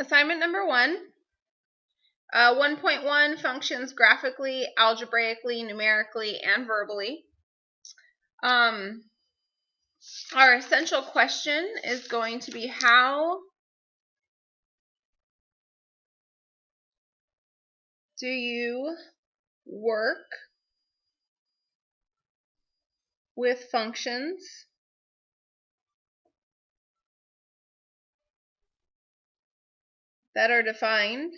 Assignment number 1. 1.1 functions graphically, algebraically, numerically, and verbally. Our essential question is going to be how do you work with functions that are defined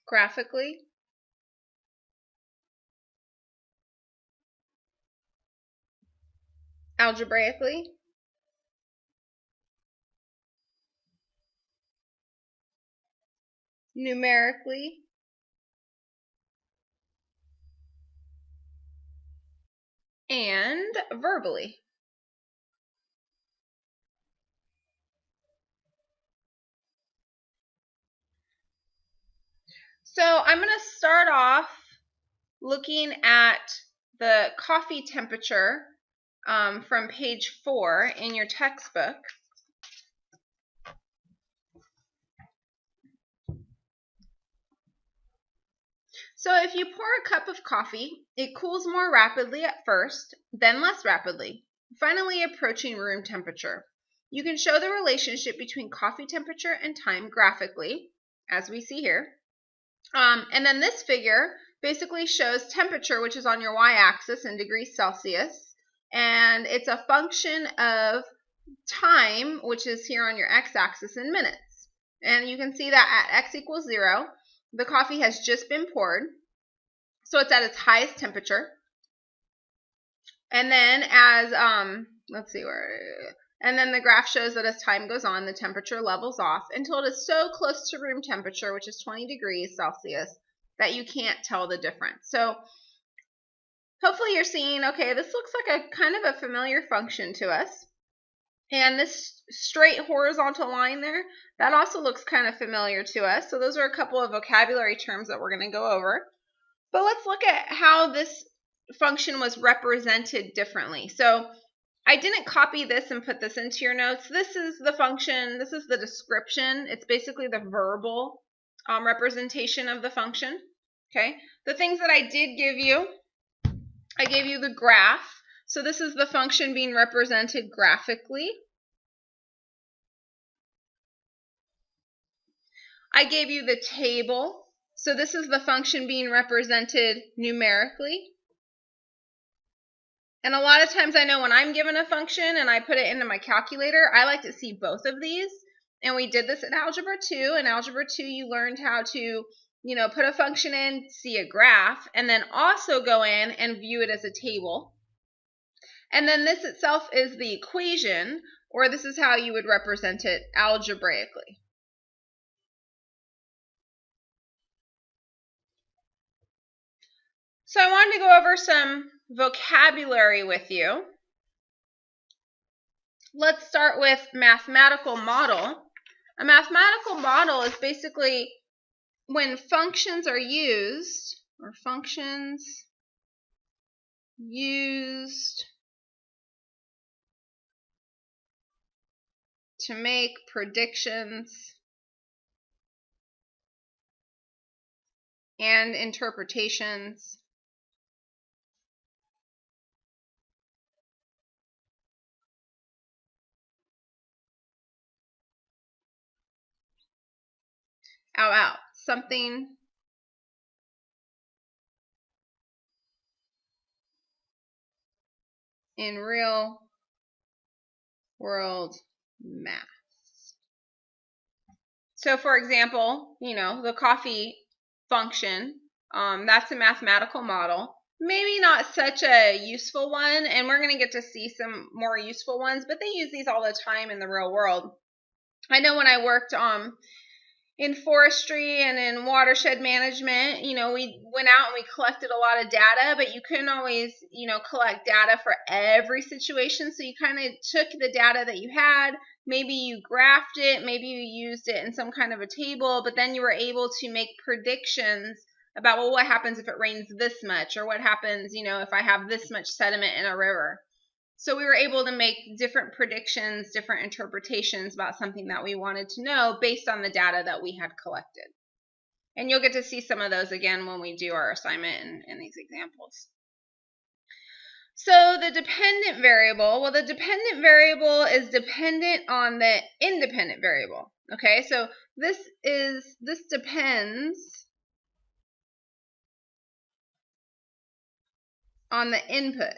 graphically, algebraically, numerically, and verbally. So I'm going to start off looking at the coffee temperature from page 4 in your textbook. So if you pour a cup of coffee, it cools more rapidly at first, then less rapidly, finally approaching room temperature. You can show the relationship between coffee temperature and time graphically, as we see here. And then this figure basically shows temperature, which is on your y-axis in degrees Celsius, and it's a function of time, which is here on your x-axis in minutes. And you can see that at x equals 0, the coffee has just been poured, so it's at its highest temperature. And then as, and then the graph shows that as time goes on, the temperature levels off until it is so close to room temperature, which is 20 degrees Celsius, that you can't tell the difference. So hopefully you're seeing, okay, this looks like a kind of a familiar function to us. And this straight horizontal line there, that also looks kind of familiar to us. So those are a couple of vocabulary terms that we're going to go over. But let's look at how this function was represented differently. So I didn't copy this and put this into your notes. This is the function. This is the description. It's basically the verbal representation of the function. Okay. The things that I did give you, I gave you the graph. So this is the function being represented graphically. I gave you the table. So this is the function being represented numerically. And a lot of times I know when I'm given a function and I put it into my calculator, I like to see both of these. And we did this in Algebra 2. In Algebra 2, you learned how to, put a function in, see a graph, and then also go in and view it as a table. And then this itself is the equation, or this is how you would represent it algebraically. So I wanted to go over some vocabulary with you. Let's start with mathematical model. A mathematical model is basically when functions are used, or functions used to make predictions and interpretations out. Something in real world math. So for example, the coffee function, that's a mathematical model. Maybe not such a useful one, and we're going to get to see some more useful ones, but they use these all the time in the real world. I know when I worked in forestry and in watershed management, we went out and we collected a lot of data, but you couldn't always, collect data for every situation. So you kind of took the data that you had, maybe you graphed it, maybe you used it in some kind of a table, but then you were able to make predictions about, well, what happens if it rains this much, or what happens, you know, if I have this much sediment in a river. So we were able to make different predictions, different interpretations about something that we wanted to know based on the data that we had collected. And you'll get to see some of those again when we do our assignment in these examples. So the dependent variable, well, the dependent variable is dependent on the independent variable. Okay, so this depends on the input.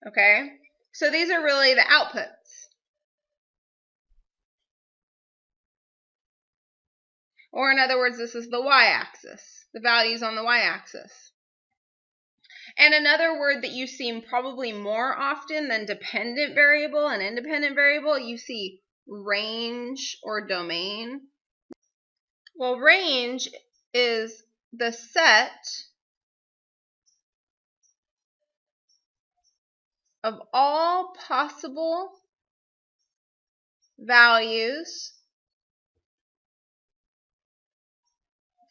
Okay, so these are really the outputs. Or in other words, this is the y-axis, the values on the y-axis. And another word that you see probably more often than dependent variable and independent variable, you see range or domain. Well, range is the set of all possible values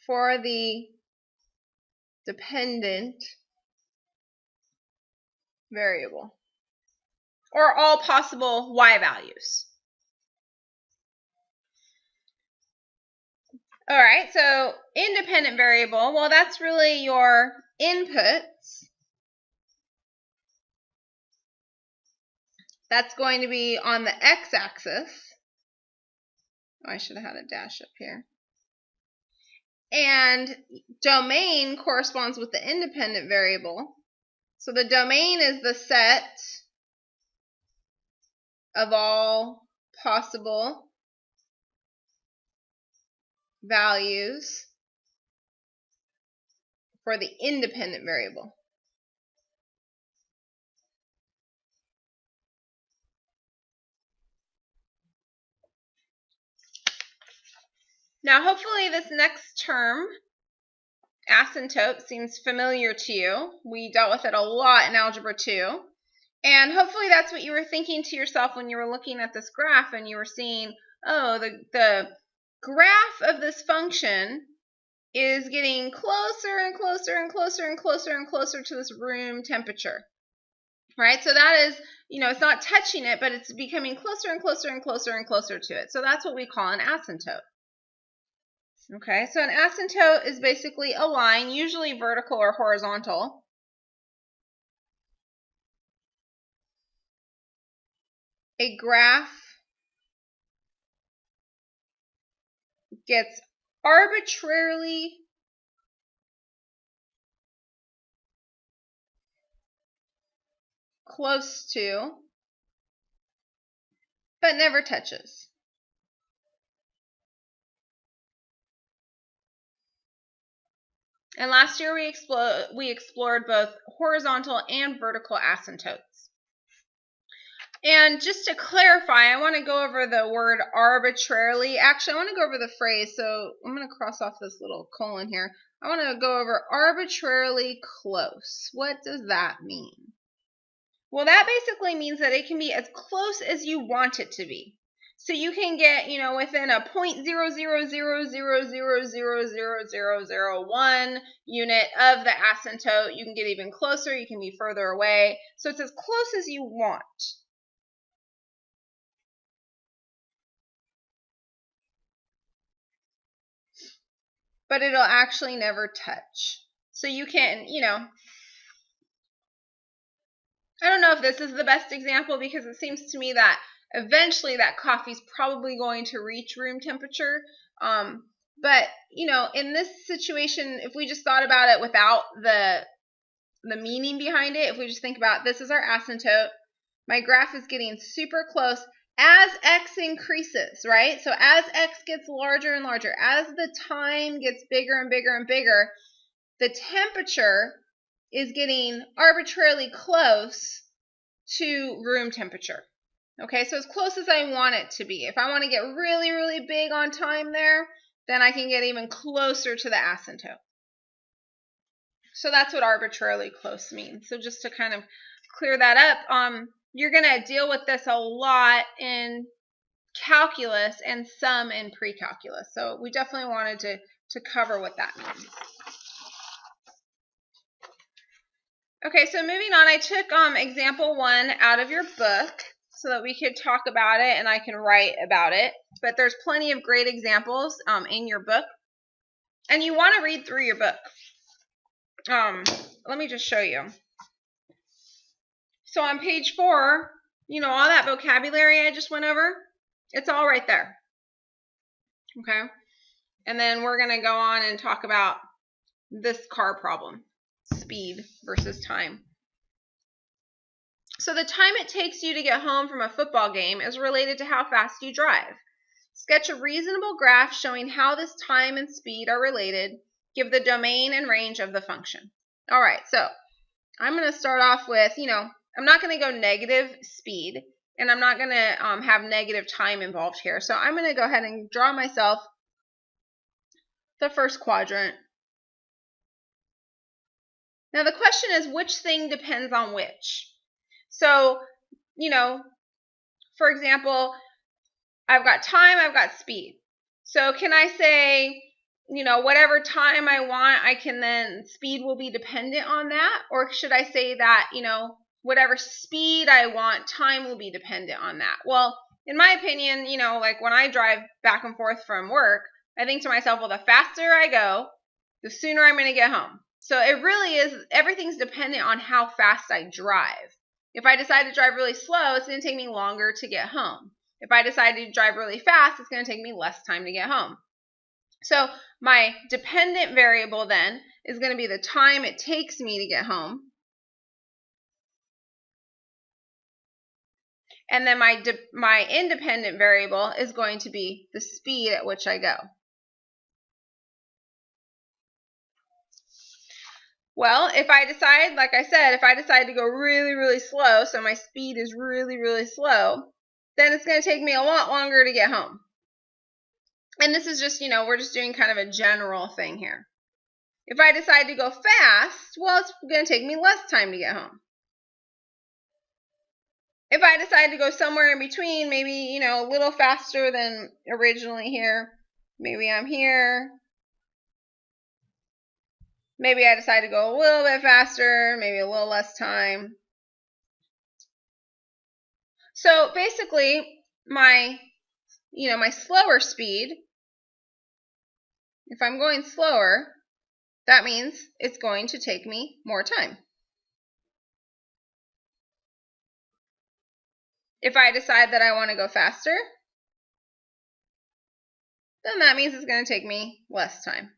for the dependent variable, or all possible y values. All right, so independent variable, well, that's really your inputs. That's going to be on the x-axis. Oh, I should have had a dash up here. And domain corresponds with the independent variable. So the domain is the set of all possible values for the independent variable. Now, hopefully this next term, asymptote, seems familiar to you. We dealt with it a lot in Algebra 2. And hopefully that's what you were thinking to yourself when you were looking at this graph and you were seeing, oh, the graph of this function is getting closer and closer and closer and closer and closer to this room temperature. Right? So that is, you know, it's not touching it, but it's becoming closer and closer and closer and closer to it. So that's what we call an asymptote. Okay, so an asymptote is basically a line, usually vertical or horizontal. A graph gets arbitrarily close to, but never touches. And last year we explored both horizontal and vertical asymptotes. And just to clarify, I want to go over the word arbitrarily. Actually, I want to go over the phrase, so I'm going to cross off this little colon here. I want to go over arbitrarily close. What does that mean? Well, that basically means that it can be as close as you want it to be. So you can get, you know, within a 0.00000000001 unit of the asymptote. You can get even closer. You can be further away. So it's as close as you want. But it'll actually never touch. So you can, you know, I don't know if this is the best example because it seems to me that eventually that coffee's probably going to reach room temperature. But, you know, in this situation, if we just thought about it without the meaning behind it, if we just think about this is our asymptote, my graph is getting super close as x increases, right? So as x gets larger and larger, as the time gets bigger and bigger and bigger, the temperature is getting arbitrarily close to room temperature. Okay, so as close as I want it to be. If I want to get really, really big on time there, then I can get even closer to the asymptote. So that's what arbitrarily close means. So just to kind of clear that up, you're going to deal with this a lot in calculus and some in pre-calculus. So we definitely wanted to cover what that means. Okay, so moving on, I took example 1 out of your book so that we could talk about it and I can write about it. But there's plenty of great examples in your book. And you want to read through your book. Let me just show you. So on page 4, you know, all that vocabulary I just went over, it's all right there. Okay? And then we're going to go on and talk about this car problem, speed versus time. So the time it takes you to get home from a football game is related to how fast you drive. Sketch a reasonable graph showing how this time and speed are related. Give the domain and range of the function. All right, so I'm going to start off with, you know, I'm not going to go negative speed, and I'm not going to have negative time involved here. So I'm going to go ahead and draw myself the first quadrant. Now the question is, which thing depends on which? So, you know, for example, I've got time, I've got speed. So can I say, you know, whatever time I want, I can then, speed will be dependent on that? Or should I say that, you know, whatever speed I want, time will be dependent on that? Well, in my opinion, you know, like when I drive back and forth from work, I think to myself, well, the faster I go, the sooner I'm going to get home. So it really is, everything's dependent on how fast I drive. If I decide to drive really slow, it's going to take me longer to get home. If I decide to drive really fast, it's going to take me less time to get home. So my dependent variable then is going to be the time it takes me to get home. And then my independent variable is going to be the speed at which I go. Well, if I decide, like I said, if I decide to go really, really slow, so my speed is really, really slow, then it's going to take me a lot longer to get home. And this is just, you know, we're just doing kind of a general thing here. If I decide to go fast, well, it's going to take me less time to get home. If I decide to go somewhere in between, maybe, you know, a little faster than originally here, maybe I'm here. Maybe I decide to go a little bit faster, maybe a little less time. So basically, my slower speed, if I'm going slower, that means it's going to take me more time. If I decide that I want to go faster, then that means it's going to take me less time.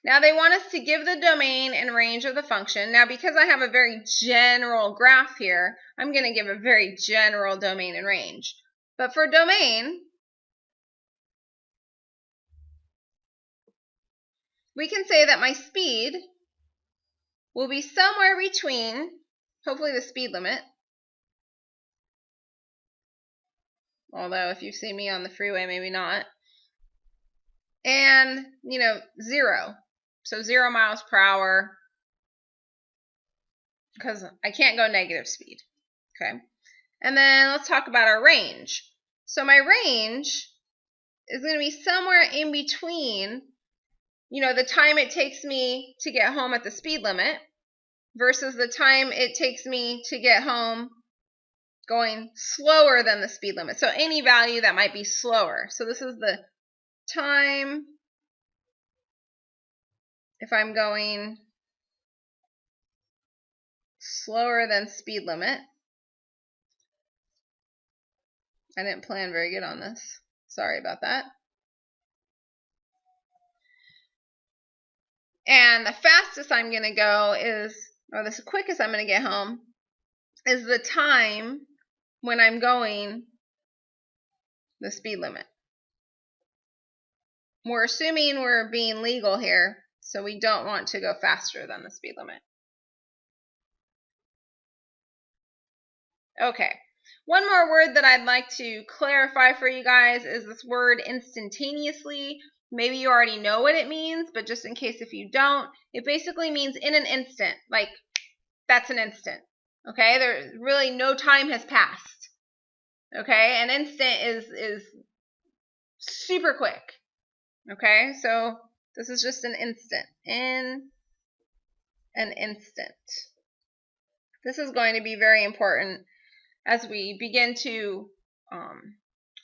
Now they want us to give the domain and range of the function. Now because I have a very general graph here, I'm going to give a very general domain and range. But for domain, we can say that my speed will be somewhere between, hopefully the speed limit, although if you see me on the freeway, maybe not, and, you know, 0. So 0 miles per hour, because I can't go negative speed. Okay. And then let's talk about our range. So my range is going to be somewhere in between, you know, the time it takes me to get home at the speed limit versus the time it takes me to get home going slower than the speed limit. So any value that might be slower. So this is the time if I'm going slower than speed limit. I didn't plan very good on this. Sorry about that. And the fastest I'm going to go is, or the quickest I'm going to get home, is the time when I'm going the speed limit. We're assuming we're being legal here, so we don't want to go faster than the speed limit. Okay. One more word that I'd like to clarify for you guys is this word instantaneously. Maybe you already know what it means, but just in case if you don't, it basically means in an instant. Like, that's an instant. Okay? There really no time has passed. Okay? An instant is super quick. Okay, so this is just an instant. In an instant. This is going to be very important as we begin to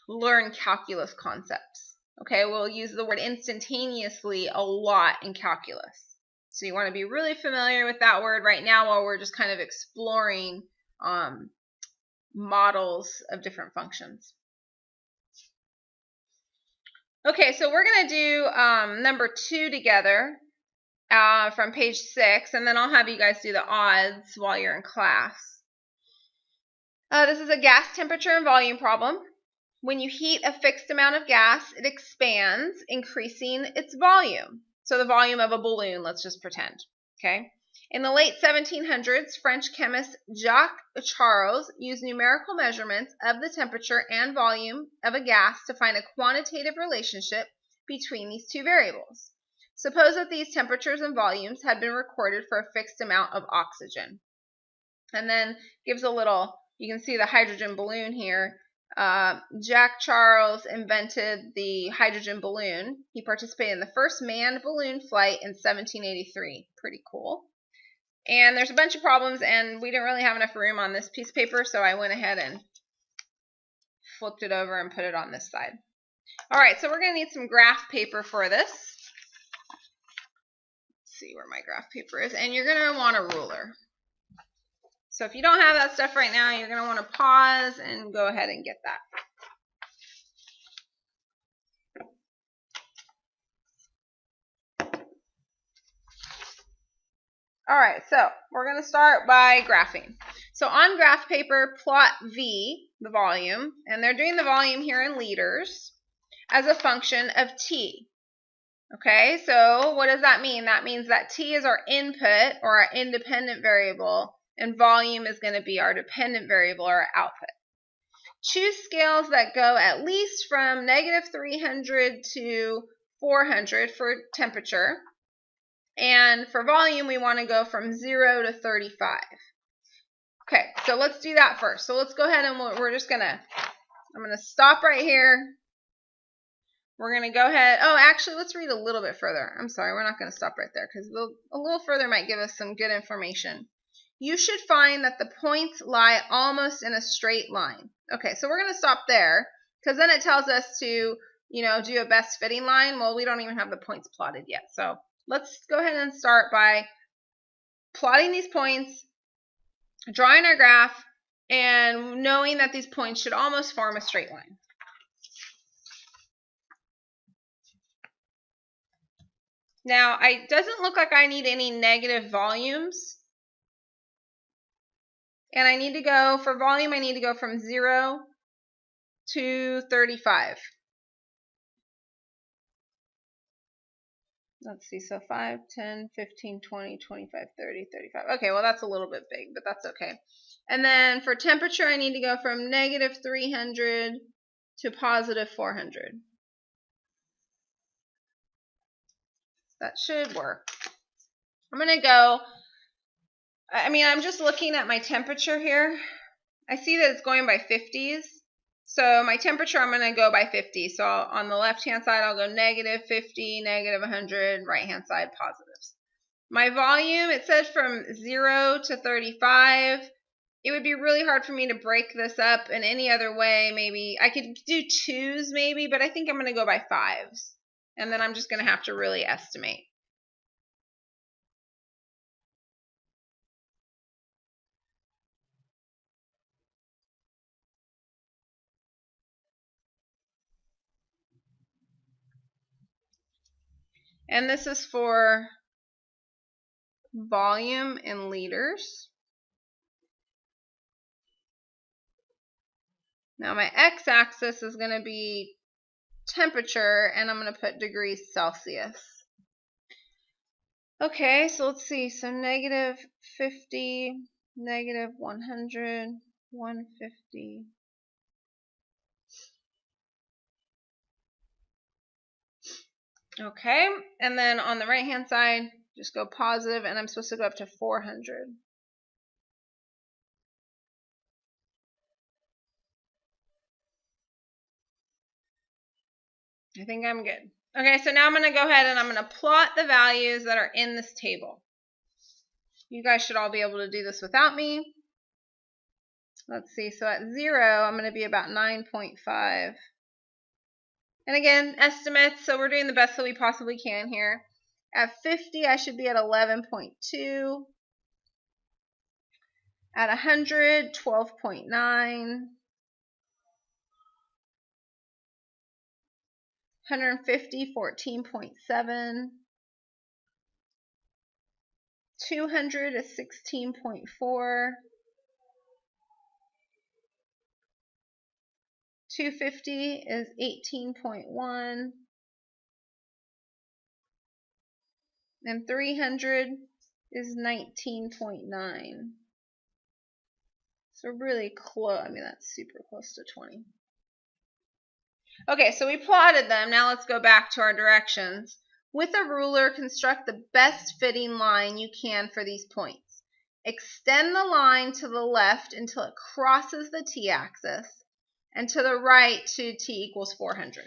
learn calculus concepts. Okay, we'll use the word instantaneously a lot in calculus. So you want to be really familiar with that word right now while we're just kind of exploring models of different functions. Okay, so we're going to do number 2 together from page 6, and then I'll have you guys do the odds while you're in class. This is a gas temperature and volume problem. When you heat a fixed amount of gas, it expands, increasing its volume. So the volume of a balloon, let's just pretend. Okay. In the late 1700s, French chemist Jacques Charles used numerical measurements of the temperature and volume of a gas to find a quantitative relationship between these two variables. Suppose that these temperatures and volumes had been recorded for a fixed amount of oxygen. And then gives a little, you can see the hydrogen balloon here. Jacques Charles invented the hydrogen balloon. He participated in the first manned balloon flight in 1783. Pretty cool. And there's a bunch of problems, and we didn't really have enough room on this piece of paper, so I went ahead and flipped it over and put it on this side. All right, so we're going to need some graph paper for this. Let's see where my graph paper is. And you're going to want a ruler. So if you don't have that stuff right now, you're going to want to pause and go ahead and get that. All right, so we're going to start by graphing. So on graph paper, plot V, the volume, and they're doing the volume here in liters, as a function of T. Okay, so what does that mean? That means that T is our input or our independent variable, and volume is going to be our dependent variable or our output. Choose scales that go at least from negative 300 to 400 for temperature. And for volume, we want to go from 0 to 35. Okay, so let's do that first. So let's go ahead and we're just going to, I'm going to stop right here. We're going to go ahead. Oh, actually, let's read a little bit further. I'm sorry, we're not going to stop right there because a little further might give us some good information. You should find that the points lie almost in a straight line. Okay, so we're going to stop there because then it tells us to, do a best fitting line. Well, we don't even have the points plotted yet. So let's go ahead and start by plotting these points, drawing our graph, and knowing that these points should almost form a straight line. Now, it doesn't look like I need any negative volumes. And I need to go, for volume, I need to go from 0 to 35. Let's see, so 5, 10, 15, 20, 25, 30, 35. Okay, well, that's a little bit big, but that's okay. And then for temperature, I need to go from negative 300 to positive 400. That should work. I'm going to go, I'm just looking at my temperature here. I see that it's going by 50s. So my temperature, I'm going to go by 50. So on the left-hand side, I'll go negative 50, negative 100, right-hand side, positives. My volume, it says from 0 to 35. It would be really hard for me to break this up in any other way. Maybe I could do 2s maybe, but I think I'm going to go by 5s. And then I'm just going to have to really estimate. And this is for volume in liters. Now my x-axis is going to be temperature, and I'm going to put degrees Celsius. Okay, so let's see. So negative 50, negative 100, 150. Okay, and then on the right-hand side, just go positive, and I'm supposed to go up to 400. I think I'm good. Okay, so now I'm going to go ahead and I'm going to plot the values that are in this table. You guys should all be able to do this without me. Let's see, so at 0, I'm going to be about 9.5. And again, estimates, so we're doing the best that we possibly can here. At 50, I should be at 11.2. At 100, 12.9. 150, 14.7. 200 is 16.4. 250 is 18.1. And 300 is 19.9. So really close. I mean, that's super close to 20. Okay, so we plotted them. Now let's go back to our directions. With a ruler, construct the best fitting line you can for these points. Extend the line to the left until it crosses the t-axis, and to the right to t equals 400.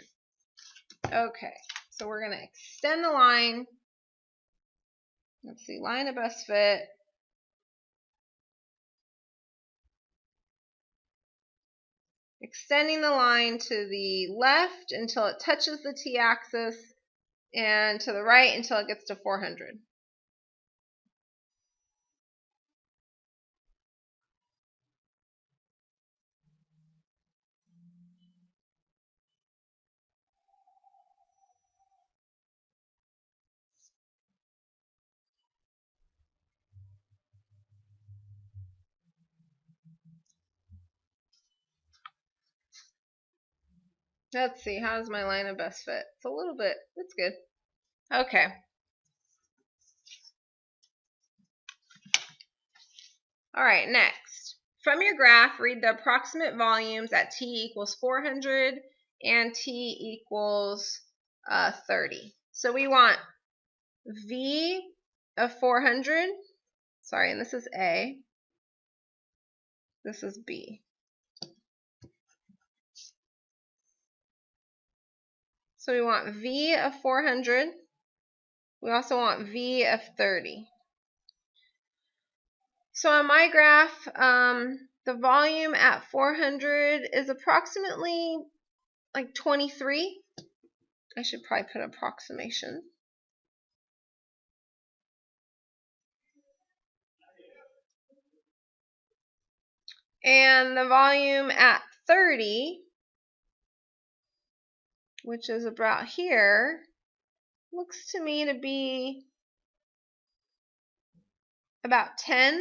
Okay, so we're going to extend the line. Let's see, line of best fit. Extending the line to the left until it touches the t-axis, and to the right until it gets to 400. Let's see, how's my line of best fit? It's a little bit, it's good. Okay. All right, next. From your graph, read the approximate volumes at t equals 400 and t equals 30. So we want V of 400, sorry, and this is A, this is B. So we want V of 400, we also want V of 30. So on my graph, the volume at 400 is approximately like 23. I should probably put approximation. And the volume at 30, which is about here, looks to me to be about 10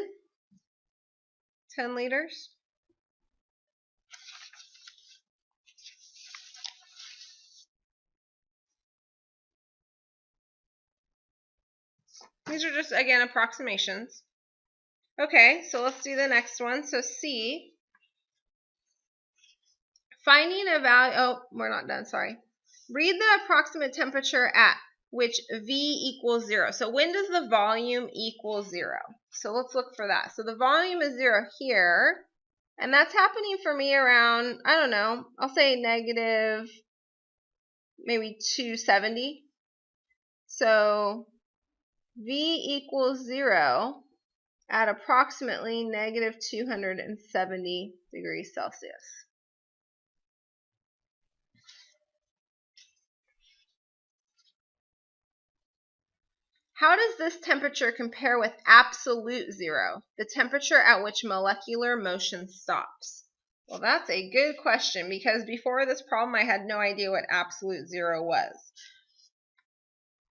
liters. These are just, again, approximations. Okay, so let's do the next one. So C, finding a value, oh, we're not done, sorry. Read the approximate temperature at which V equals 0. So when does the volume equal 0? So let's look for that. So the volume is 0 here, and that's happening for me around, I don't know, I'll say negative maybe 270. So V equals 0 at approximately negative 270 degrees Celsius. How does this temperature compare with absolute 0, the temperature at which molecular motion stops? Well, that's a good question, because before this problem I had no idea what absolute 0 was.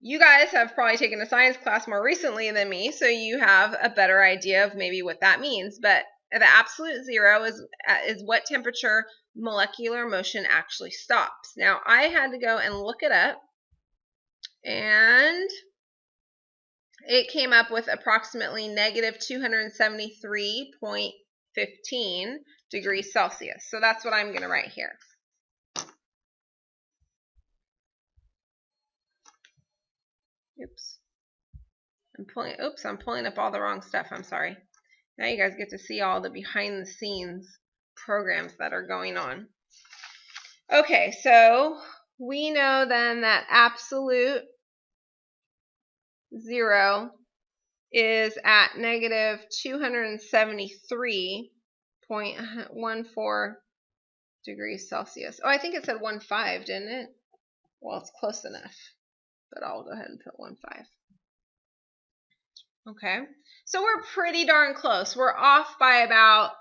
You guys have probably taken a science class more recently than me, so you have a better idea of maybe what that means. But the absolute 0 is what temperature molecular motion actually stops. Now, I had to go and look it up, and it came up with approximately negative 273.15 degrees Celsius. So that's what I'm going to write here. Oops. I'm pulling up all the wrong stuff. I'm sorry. Now you guys get to see all the behind the scenes programs that are going on. Okay, so we know then that absolute 0 is at negative 273.14 degrees Celsius. Oh, I think it said 15, didn't it? Well, it's close enough, but I'll go ahead and put 15. Okay, so we're pretty darn close. We're off by about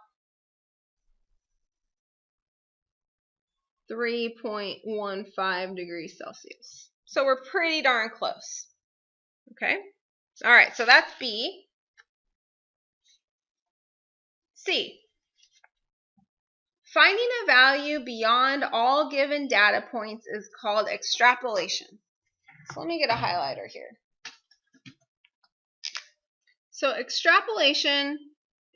3.15 degrees Celsius. So we're pretty darn close. Okay, all right, so that's B. C. Finding a value beyond all given data points is called extrapolation. So let me get a highlighter here. So extrapolation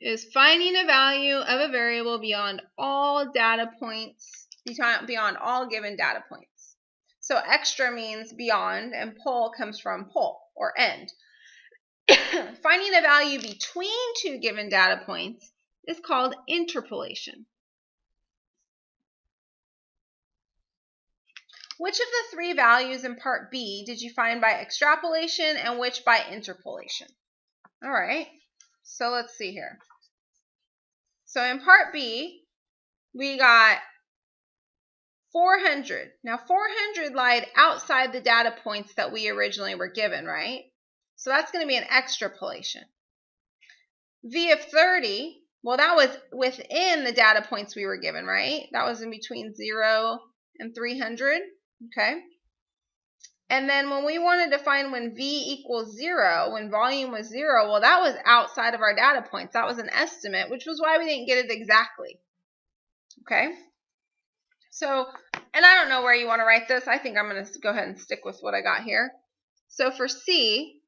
is finding a value of a variable beyond all data points, beyond all given data points. So extra means beyond, and pole comes from pole, or end. Finding a value between two given data points is called interpolation. Which of the three values in part B did you find by extrapolation and which by interpolation? All right, so let's see here. So in part B, we got 400. Now 400 lied outside the data points that we originally were given, right? So that's going to be an extrapolation. V of 30, well, that was within the data points we were given, right? That was in between 0 and 300, okay? And then when we wanted to find when V equals 0, when volume was 0, well, that was outside of our data points. That was an estimate, which was why we didn't get it exactly, okay? So, and I don't know where you want to write this. I think I'm going to go ahead and stick with what I got here. So for C,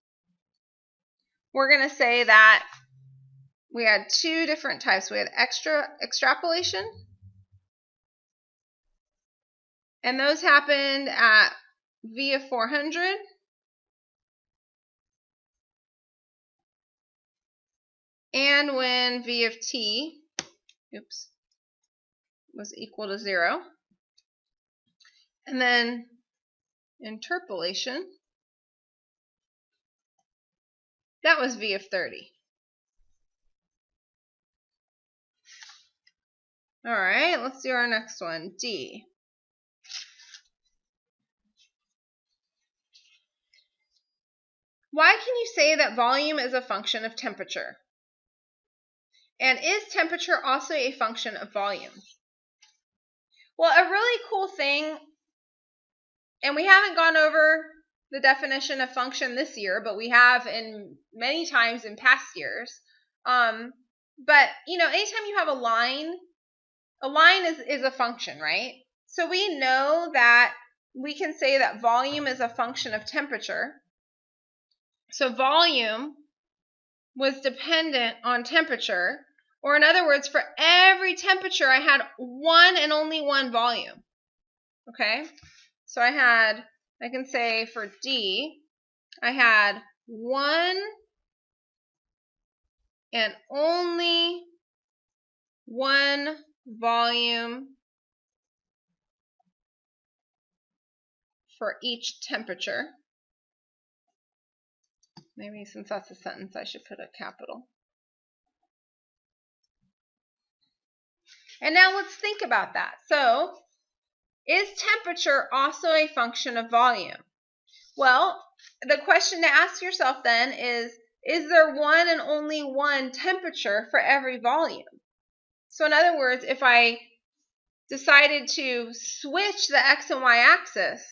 we're going to say that we had two different types. We had extrapolation, and those happened at V of 400, and when V of t, was equal to 0. And then interpolation, that was V of 30. All right, let's do our next one, D. Why can you say that volume is a function of temperature? And is temperature also a function of volume? Well, a really cool thing, and we haven't gone over the definition of function this year, but we have in many times in past years. But, you know, anytime you have a line is a function, right? So we know that we can say that volume is a function of temperature. So volume was dependent on temperature, or in other words, for every temperature, I had one and only one volume. Okay? So I can say for D, I had one and only one volume for each temperature. Maybe since that's a sentence, I should put a capital. And now let's think about that. So, is temperature also a function of volume? Well, the question to ask yourself then is there one and only one temperature for every volume? So in other words, if I decided to switch the x and y axis,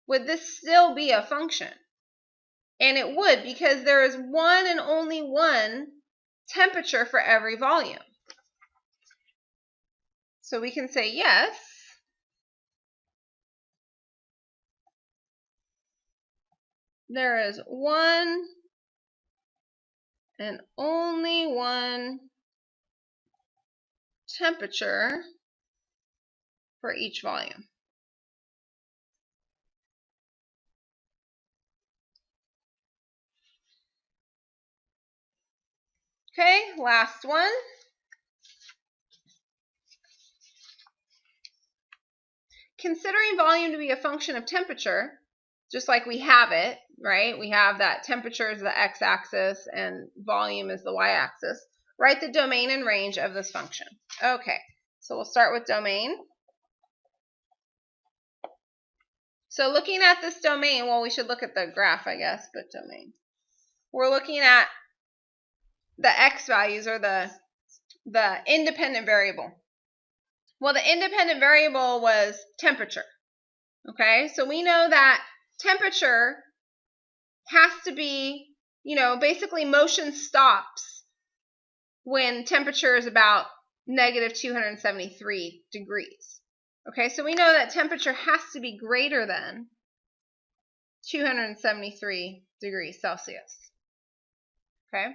would this still be a function? And it would, because there is one and only one temperature for every volume. So we can say yes. There is one and only one temperature for each volume. Okay, last one. considering volume to be a function of temperature, just like we have it, right? We have that temperature is the x-axis and volume is the y-axis. Write the domain and range of this function. Okay, so we'll start with domain. So looking at this domain, well, we should look at the graph, I guess, but domain. We're looking at the x values, or the independent variable. Well, the independent variable was temperature. Okay, so we know that temperature has to be, basically motion stops when temperature is about negative 273 degrees. Okay, so we know that temperature has to be greater than 273 degrees Celsius. Okay,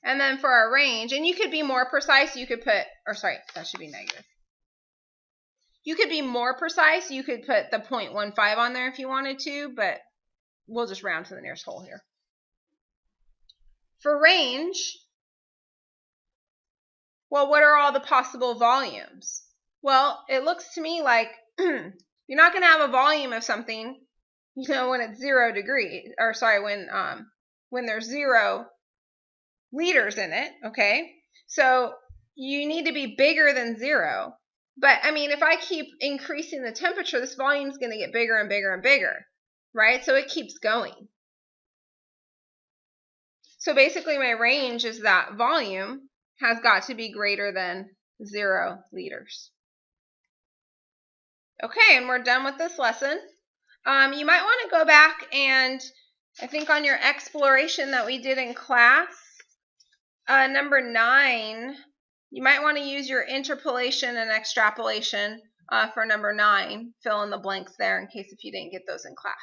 and then for our range, and you could be more precise, you could put, or sorry, that should be negative. You could be more precise, you could put the 0.15 on there if you wanted to, but we'll just round to the nearest whole here. For range, well, what are all the possible volumes? Well, it looks to me like you're not going to have a volume of something, when it's 0 degrees, or sorry, when there's 0 liters in it, okay? So you need to be bigger than 0. But, I mean, if I keep increasing the temperature, this volume is going to get bigger and bigger and bigger, right? So it keeps going. So basically my range is that volume has got to be greater than 0 liters. Okay, and we're done with this lesson. You might want to go back and, I think on your exploration that we did in class, number 9, you might want to use your interpolation and extrapolation for number 9. Fill in the blanks there in case if you didn't get those in class.